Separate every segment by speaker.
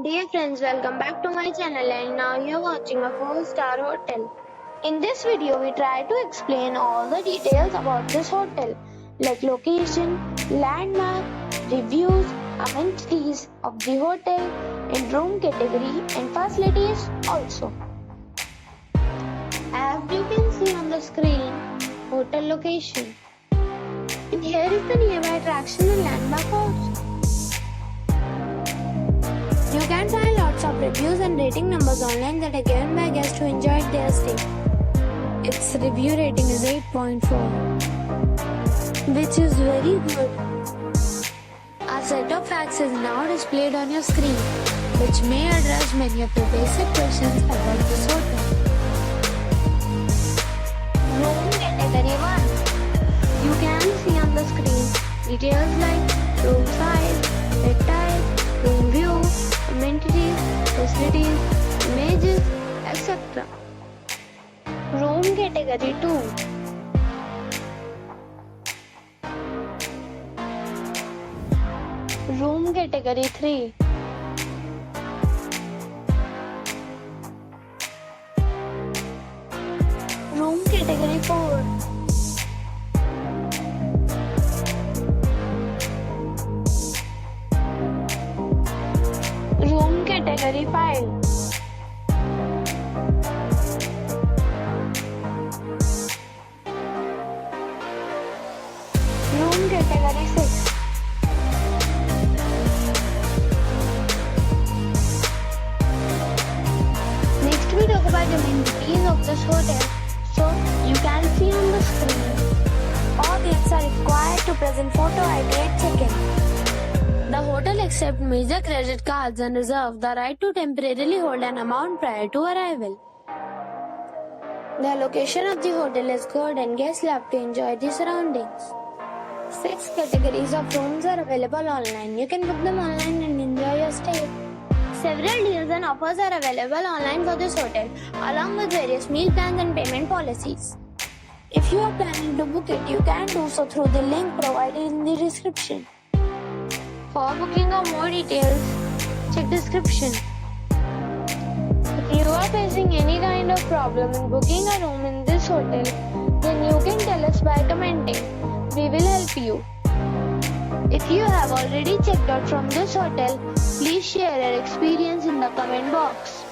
Speaker 1: Dear friends, welcome back to my channel and now you're watching a 4-star hotel. In this video, we try to explain all the details about this hotel like location, landmark, reviews, amenities of the hotel, in room category and facilities also. As you can see on the screen, hotel location. And here is the nearby attraction and landmark also. You can find lots of reviews and rating numbers online that are given by guests who enjoyed their stay. Its review rating is 8.4, which is very good. A set of facts is now displayed on your screen, which may address many of your basic questions about this hotel. Room category 1. You can see on the screen details like room size, bed type, room view, amenities, facilities, images, etc. Room category 2. Room category 3. Room category 4. Room category 5. Room category 6. Next we talk about the amenities of this hotel. So you can see on the screen. All guests are required to present photo ID at check-in. The hotel accepts major credit cards and reserves the right to temporarily hold an amount prior to arrival. The location of the hotel is good and guests love to enjoy the surroundings. 6 categories of rooms are available online. You can book them online and enjoy your stay. Several deals and offers are available online for this hotel, along with various meal plans and payment policies. If you are planning to book it, you can do so through the link provided in the description. For booking or more details, check description. If you are facing any kind of problem in booking a room in this hotel, then you can tell us by commenting. We will help you. If you have already checked out from this hotel, please share your experience in the comment box.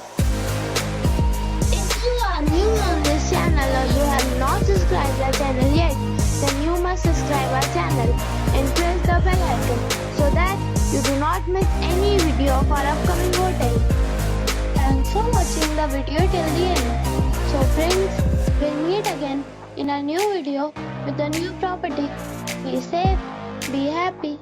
Speaker 1: If you are new on this channel or you have not subscribed our channel yet, then you must subscribe our channel and press the bell icon so that you do not miss any video of our upcoming hotel. Thanks for watching the video till the end. So friends, we'll meet again in a new video with a new property. Be safe, be happy.